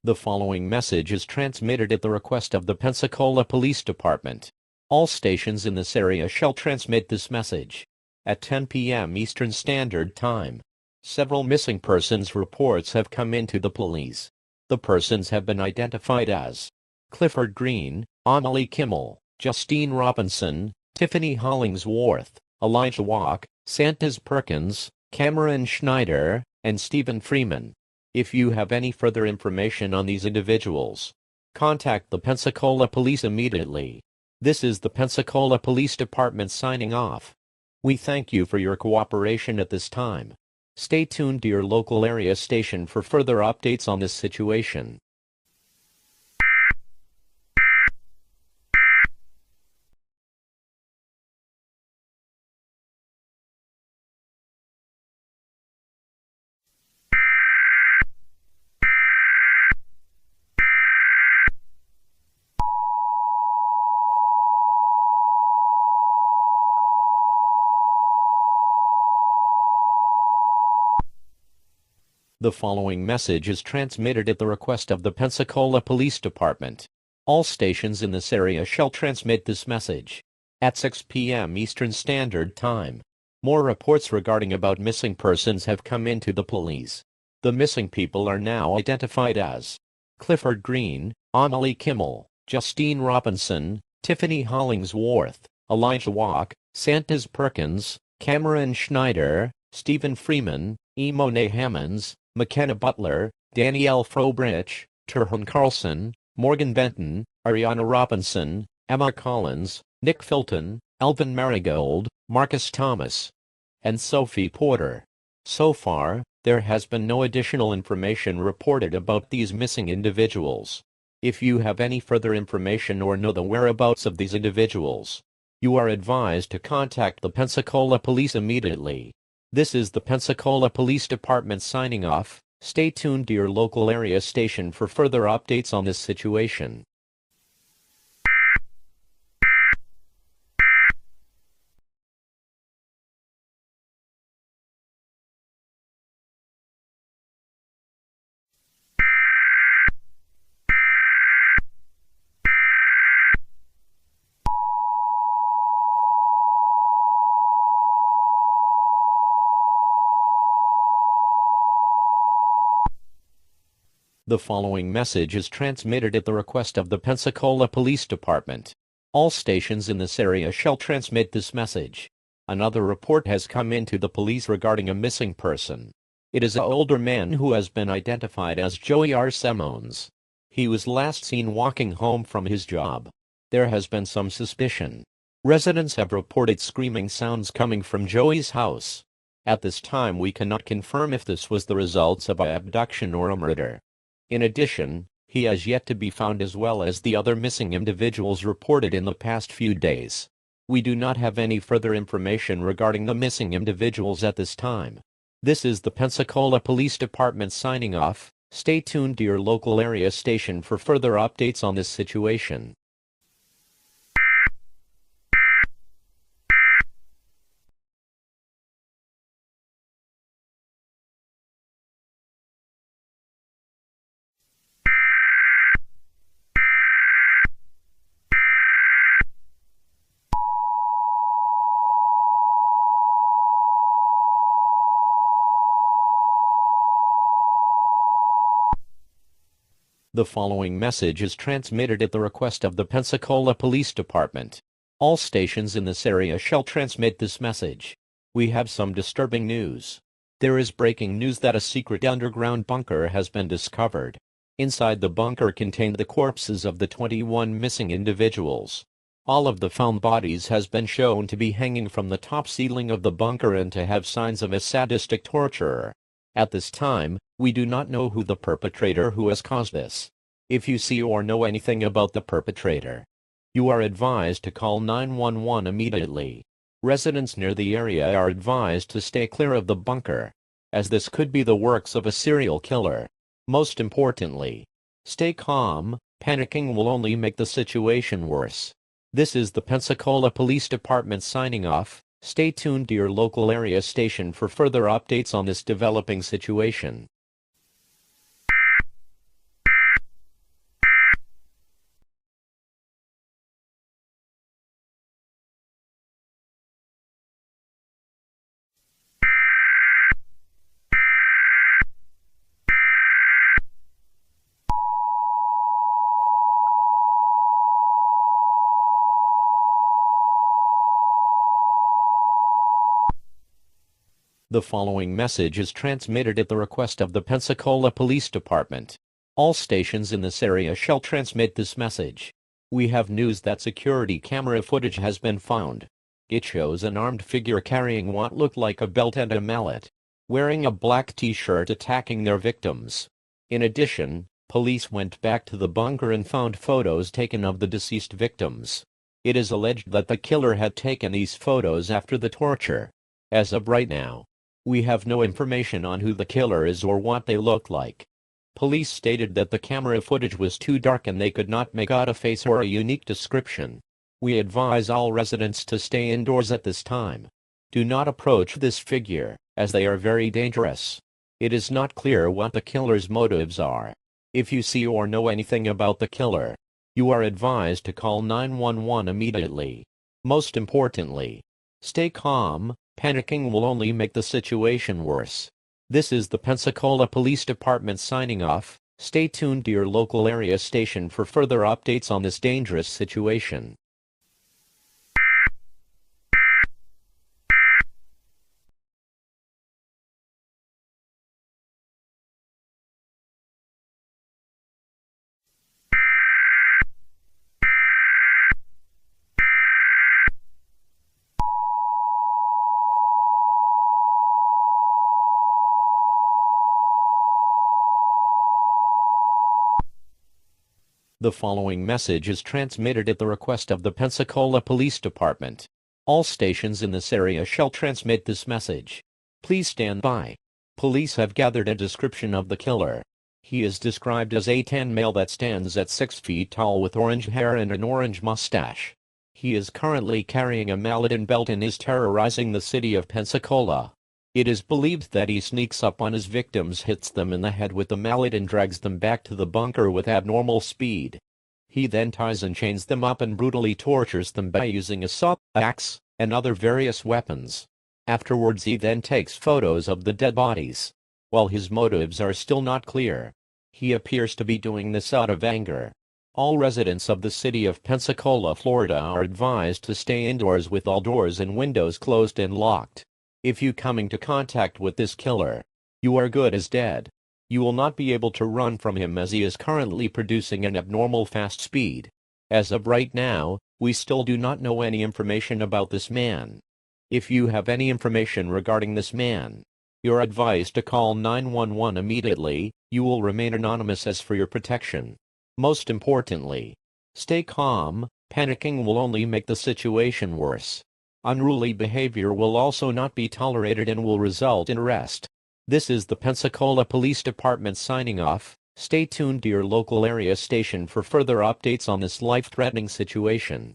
The following message is transmitted at the request of the Pensacola Police Department. All stations in this area shall transmit this message. At 10 p.m. Eastern Standard Time, several missing persons reports have come into the police. The persons have been identified as Clifford Green, Amelie Kimmel, Justine Robinson, Tiffany Hollingsworth, Elijah Walk, Santos Perkins, Cameron Schneider, and Stephen Freeman. If you have any further information on these individuals, contact the Pensacola Police immediately. This is the Pensacola Police Department signing off. We thank you for your cooperation at this time. Stay tuned to your local area station for further updates on this situation. The following message is transmitted at the request of the Pensacola Police Department. All stations in this area shall transmit this message. At 6 p.m. Eastern Standard Time, more reports regarding about missing persons have come into the police. The missing people are now identified as Clifford Green, Amelie Kimmel, Justine Robinson, Tiffany Hollingsworth, Elijah Walk, Santos Perkins, Cameron Schneider, Stephen Freeman, Emone Hammonds, McKenna Butler, Danielle Frobrich, Terhun Carlson, Morgan Benton, Ariana Robinson, Emma Collins, Nick Filton, Elvin Marigold, Marcus Thomas, and Sophie Porter. So far, there has been no additional information reported about these missing individuals. If you have any further information or know the whereabouts of these individuals, you are advised to contact the Pensacola Police immediately. This is the Pensacola Police Department signing off. Stay tuned to your local area station for further updates on this situation. The following message is transmitted at the request of the Pensacola Police Department. All stations in this area shall transmit this message. Another report has come into the police regarding a missing person. It is an older man who has been identified as Joey R. Semmons. He was last seen walking home from his job. There has been some suspicion. Residents have reported screaming sounds coming from Joey's house. At this time, we cannot confirm if this was the results of an abduction or a murder. In addition, he has yet to be found, as well as the other missing individuals reported in the past few days. We do not have any further information regarding the missing individuals at this time. This is the Pensacola Police Department signing off. Stay tuned to your local area station for further updates on this situation. The following message is transmitted at the request of the Pensacola Police Department. All stations in this area shall transmit this message. We have some disturbing news. There is breaking news that a secret underground bunker has been discovered. Inside the bunker contained the corpses of the 21 missing individuals. All of the found bodies has been shown to be hanging from the top ceiling of the bunker and to have signs of a sadistic torturer. At this time, we do not know who the perpetrator who has caused this. If you see or know anything about the perpetrator, you are advised to call 911 immediately. Residents near the area are advised to stay clear of the bunker, as this could be the works of a serial killer. Most importantly, stay calm. Panicking will only make the situation worse. This is the Pensacola Police Department signing off. Stay tuned to your local area station for further updates on this developing situation. The following message is transmitted at the request of the Pensacola Police Department. All stations in this area shall transmit this message. We have news that security camera footage has been found. It shows an armed figure carrying what looked like a belt and a mallet, wearing a black t-shirt, attacking their victims. In addition, police went back to the bunker and found photos taken of the deceased victims. It is alleged that the killer had taken these photos after the torture. As of right now, we have no information on who the killer is or what they look like. Police stated that the camera footage was too dark and they could not make out a face or a unique description. We advise all residents to stay indoors at this time. Do not approach this figure, as they are very dangerous. It is not clear what the killer's motives are. If you see or know anything about the killer, you are advised to call 911 immediately. Most importantly, stay calm. Panicking will only make the situation worse. This is the Pensacola Police Department signing off. Stay tuned to your local area station for further updates on this dangerous situation. The following message is transmitted at the request of the Pensacola Police Department. All stations in this area shall transmit this message. Please stand by. Police have gathered a description of the killer. He is described as a tan male that stands at 6 feet tall with orange hair and an orange mustache. He is currently carrying a mallet and belt and is terrorizing the city of Pensacola. It is believed that he sneaks up on his victims, hits them in the head with the mallet and drags them back to the bunker with abnormal speed. He then ties and chains them up and brutally tortures them by using a saw, axe, and other various weapons. Afterwards he then takes photos of the dead bodies. While his motives are still not clear, he appears to be doing this out of anger. All residents of the city of Pensacola, Florida are advised to stay indoors with all doors and windows closed and locked. If you come into contact with this killer, you are good as dead. You will not be able to run from him as he is currently producing an abnormal fast speed. As of right now, we still do not know any information about this man. If you have any information regarding this man, you're advised to call 911 immediately. You will remain anonymous as for your protection. Most importantly, stay calm. Panicking will only make the situation worse. Unruly behavior will also not be tolerated and will result in arrest. This is the Pensacola Police Department signing off. Stay tuned to your local area station for further updates on this life-threatening situation.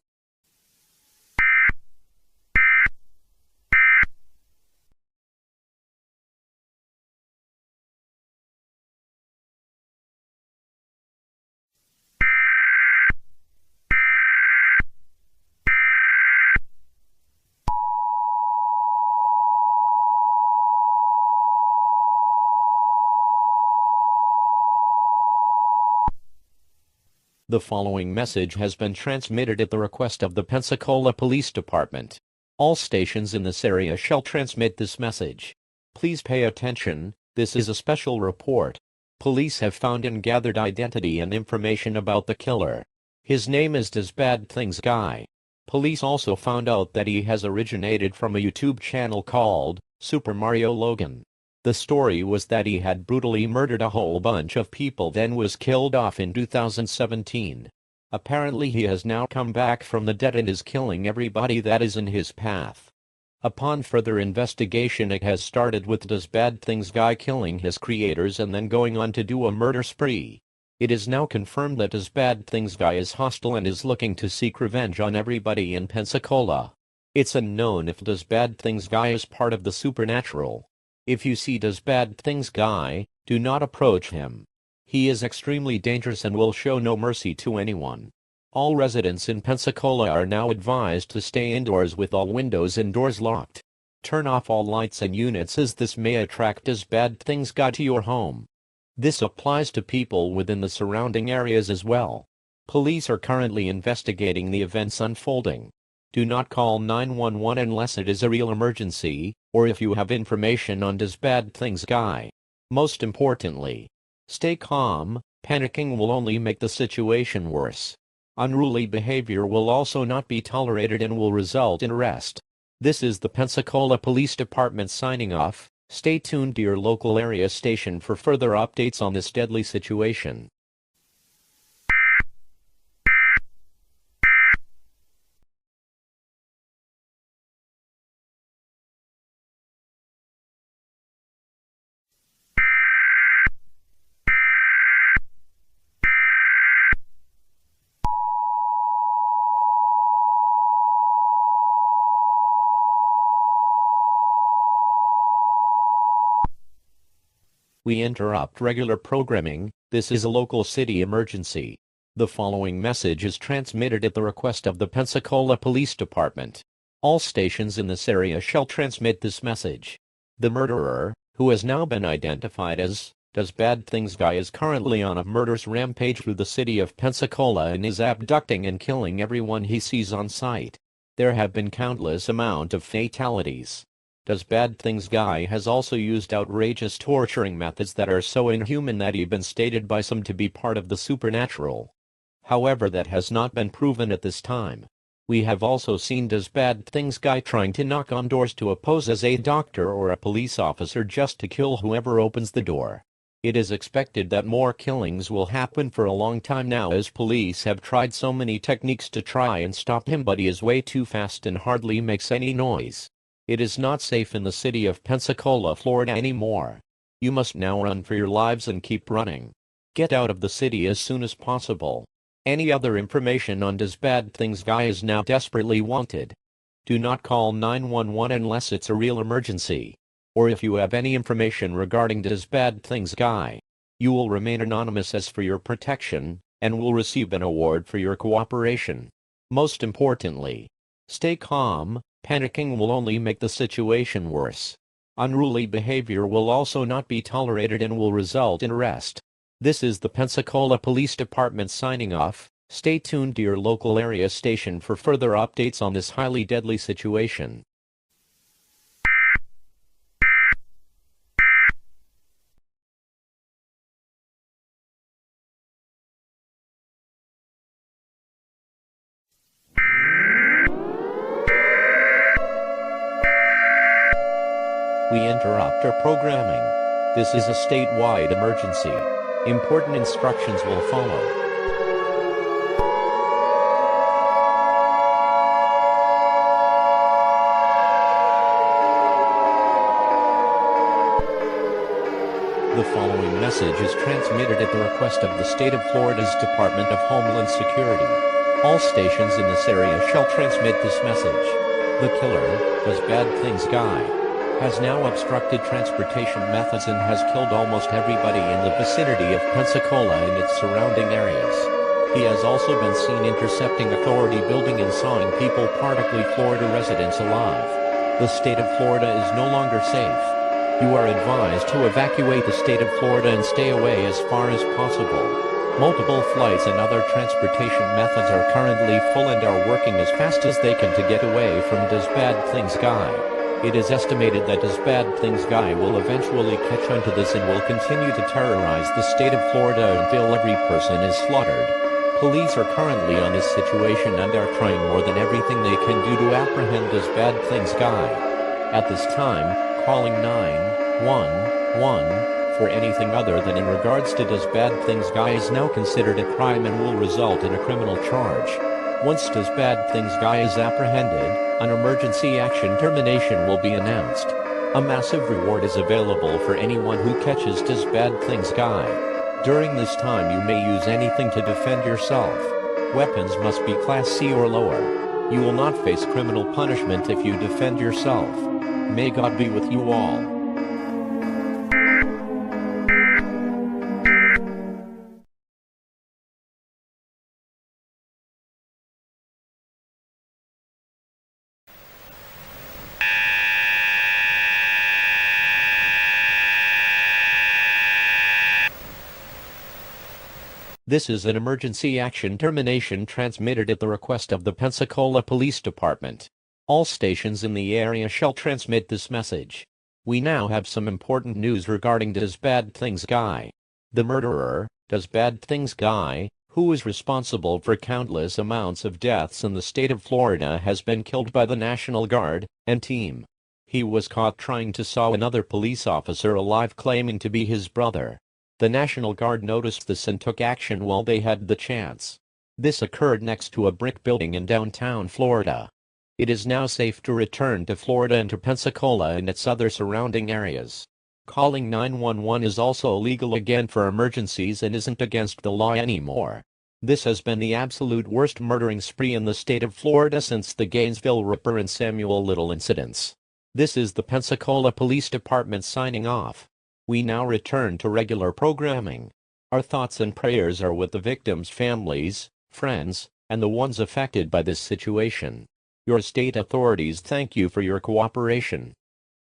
The following message has been transmitted at the request of the Pensacola Police Department. All stations in this area shall transmit this message. Please pay attention. This is a special report. Police have found and gathered identity and information about the killer. His name is Does Bad Things Guy. Police also found out that he has originated from a YouTube channel called Super Mario Logan. The story was that he had brutally murdered a whole bunch of people then was killed off in 2017. Apparently he has now come back from the dead and is killing everybody that is in his path. Upon further investigation, it has started with Does Bad Things Guy killing his creators and then going on to do a murder spree. It is now confirmed that Does Bad Things Guy is hostile and is looking to seek revenge on everybody in Pensacola. It's unknown if Does Bad Things Guy is part of the supernatural. If you see Does Bad Things Guy, do not approach him. He is extremely dangerous and will show no mercy to anyone. All residents in Pensacola are now advised to stay indoors with all windows and doors locked. Turn off all lights and units as this may attract Does Bad Things Guy to your home. This applies to people within the surrounding areas as well. Police are currently investigating the events unfolding. Do not call 911 unless it is a real emergency, or if you have information on this bad things guy. Most importantly, stay calm. Panicking will only make the situation worse. Unruly behavior will also not be tolerated and will result in arrest. This is the Pensacola Police Department signing off. Stay tuned to your local area station for further updates on this deadly situation. We interrupt regular programming. This is a local city emergency. The following message is transmitted at the request of the Pensacola Police Department. All stations in this area shall transmit this message. The murderer, who has now been identified as Does Bad Things Guy, is currently on a murderous rampage through the city of Pensacola and is abducting and killing everyone he sees on sight. There have been countless amount of fatalities. Does Bad Things Guy has also used outrageous torturing methods that are so inhuman that even stated by some to be part of the supernatural. However, that has not been proven at this time. We have also seen Does Bad Things Guy trying to knock on doors to pose as a doctor or a police officer just to kill whoever opens the door. It is expected that more killings will happen for a long time now, as police have tried so many techniques to try and stop him, but he is way too fast and hardly makes any noise. It is not safe in the city of Pensacola, Florida anymore. You must now run for your lives and keep running. Get out of the city as soon as possible. Any other information on Does Bad Things Guy is now desperately wanted. Do not call 911 unless it's a real emergency, or if you have any information regarding Does Bad Things Guy. You will remain anonymous as for your protection, and will receive an award for your cooperation. Most importantly, stay calm. Panicking will only make the situation worse. Unruly behavior will also not be tolerated and will result in arrest. This is the Pensacola Police Department signing off. Stay tuned to your local area station for further updates on this highly deadly situation. We interrupt our programming. This is a statewide emergency. Important instructions will follow. The following message is transmitted at the request of the state of Florida's Department of Homeland Security. All stations in this area shall transmit this message. The killer, Does Bad Things Guy, has now obstructed transportation methods and has killed almost everybody in the vicinity of Pensacola and its surrounding areas. He has also been seen intercepting authority building and sawing people, particularly Florida residents, alive. The state of Florida is no longer safe. You are advised to evacuate the state of Florida and stay away as far as possible. Multiple flights and other transportation methods are currently full and are working as fast as they can to get away from Does Bad Things Guy. It is estimated that Does Bad Things Guy will eventually catch on to this and will continue to terrorize the state of Florida until every person is slaughtered. Police are currently on this situation and are trying more than everything they can do to apprehend Does Bad Things Guy. At this time, calling 911 for anything other than in regards to Does Bad Things Guy is now considered a crime and will result in a criminal charge. Once Does Bad Things Guy is apprehended, an emergency action termination will be announced. A massive reward is available for anyone who catches Does Bad Things Guy. During this time you may use anything to defend yourself. Weapons must be Class C or lower. You will not face criminal punishment if you defend yourself. May God be with you all. This is an emergency action termination transmitted at the request of the Pensacola Police Department. All stations in the area shall transmit this message. We now have some important news regarding Does Bad Things Guy. The murderer, Does Bad Things Guy, who is responsible for countless amounts of deaths in the state of Florida, has been killed by the National Guard and team. He was caught trying to saw another police officer alive, claiming to be his brother. The National Guard noticed this and took action while they had the chance. This occurred next to a brick building in downtown Florida. It is now safe to return to Florida and to Pensacola and its other surrounding areas. Calling 911 is also legal again for emergencies and isn't against the law anymore. This has been the absolute worst murdering spree in the state of Florida since the Gainesville Ripper and Samuel Little incidents. This is the Pensacola Police Department signing off. We now return to regular programming. Our thoughts and prayers are with the victims' families, friends, and the ones affected by this situation. Your state authorities thank you for your cooperation.